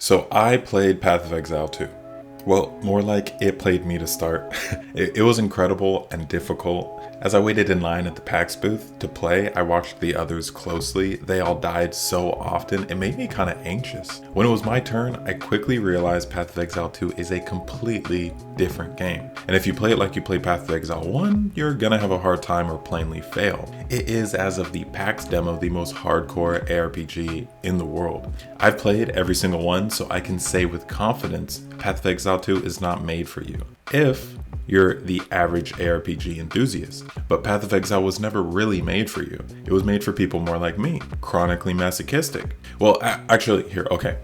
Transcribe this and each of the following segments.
So I played Path of Exile 2. Well, more like it played me to start. It was incredible and difficult. As I waited in line at the PAX booth to play, I watched the others closely. They all died so often, it made me kind of anxious. When it was my turn, I quickly realized Path of Exile 2 is a completely different game. And if you play it like you play Path of Exile 1, you're gonna have a hard time or plainly fail. It is, as of the PAX demo, the most hardcore ARPG in the world. I've played every single one, so I can say with confidence, Path of Exile 2 is not made for you. If you're the average ARPG enthusiast. But Path of Exile was never really made for you. It was made for people more like me, chronically masochistic. Well, actually, here, okay.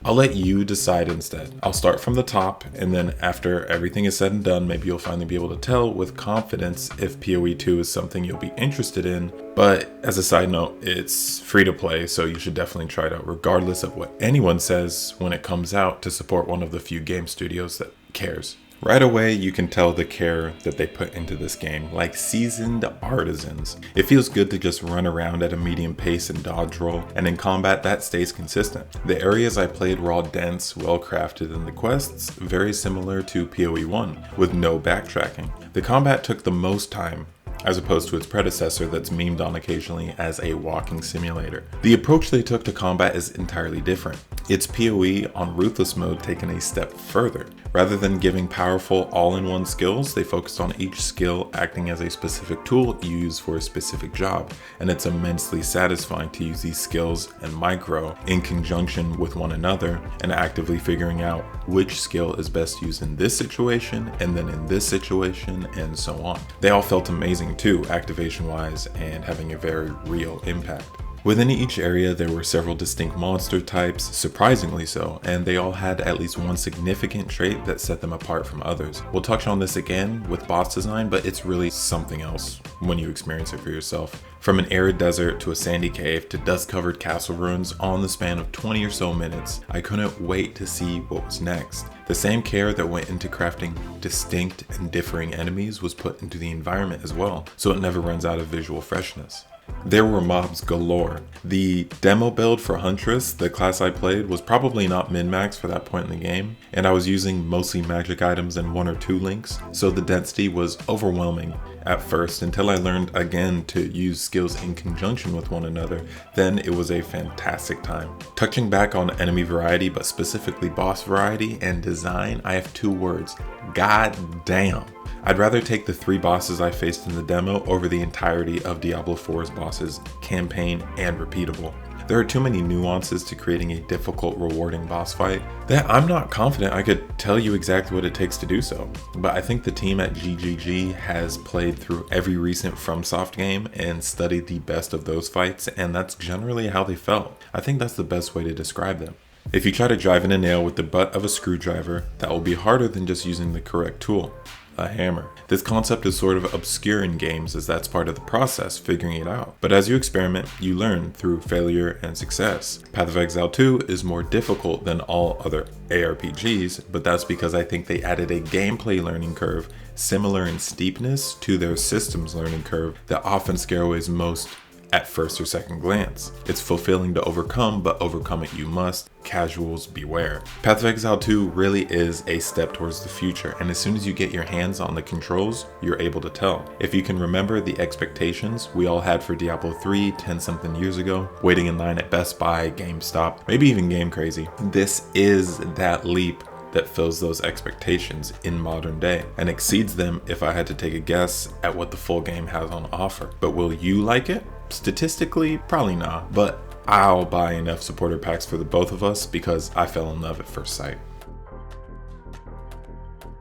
I'll let you decide instead. I'll start from the top, and then after everything is said and done, maybe you'll finally be able to tell with confidence if PoE 2 is something you'll be interested in. But as a side note, it's free to play, so you should definitely try it out regardless of what anyone says when it comes out, to support one of the few game studios that cares. Right away, you can tell the care that they put into this game, like seasoned artisans. It feels good to just run around at a medium pace and dodge roll, and in combat that stays consistent. The areas I played were all dense, well crafted, and the quests very similar to PoE 1, with no backtracking. The combat took the most time, as opposed to its predecessor that's memed on occasionally as a walking simulator. The approach they took to combat is entirely different. It's PoE on Ruthless mode taken a step further. Rather than giving powerful all-in-one skills, they focused on each skill acting as a specific tool you use for a specific job, and it's immensely satisfying to use these skills and micro in conjunction with one another and actively figuring out which skill is best used in this situation and then in this situation and so on. They all felt amazing too, activation-wise, and having a very real impact. Within each area, there were several distinct monster types, surprisingly so, and they all had at least one significant trait that set them apart from others. We'll touch on this again with boss design, but it's really something else when you experience it for yourself. From an arid desert to a sandy cave to dust-covered castle ruins, all in the span of 20 or so minutes, I couldn't wait to see what was next. The same care that went into crafting distinct and differing enemies was put into the environment as well, so it never runs out of visual freshness. There were mobs galore. The demo build for Huntress, the class I played, was probably not min-max for that point in the game, and I was using mostly magic items and one or two links, so the density was overwhelming at first until I learned again to use skills in conjunction with one another. Then it was a fantastic time. Touching back on enemy variety, but specifically boss variety and design, I have two words: god damn. I'd rather take the 3 bosses I faced in the demo over the entirety of Diablo 4's bosses, campaign, and repeatable. There are too many nuances to creating a difficult, rewarding boss fight that I'm not confident I could tell you exactly what it takes to do so. But I think the team at GGG has played through every recent FromSoft game and studied the best of those fights, and that's generally how they felt. I think that's the best way to describe them. If you try to drive in a nail with the butt of a screwdriver, that will be harder than just using the correct tool. A hammer. This concept is sort of obscure in games, as that's part of the process, figuring it out. But as you experiment, you learn through failure and success. Path of Exile 2 is more difficult than all other ARPGs, but that's because I think they added a gameplay learning curve similar in steepness to their systems learning curve that often scareways most at first or second glance. It's fulfilling to overcome, but overcome it you must. Casuals beware. Path of Exile 2 really is a step towards the future, and as soon as you get your hands on the controls, you're able to tell. If you can remember the expectations we all had for Diablo 3 10 something years ago, waiting in line at Best Buy, GameStop, maybe even Game Crazy, this is that leap that fills those expectations in modern day and exceeds them if I had to take a guess at what the full game has on offer. But will you like it? Statistically, probably not, but I'll buy enough supporter packs for the both of us because I fell in love at first sight.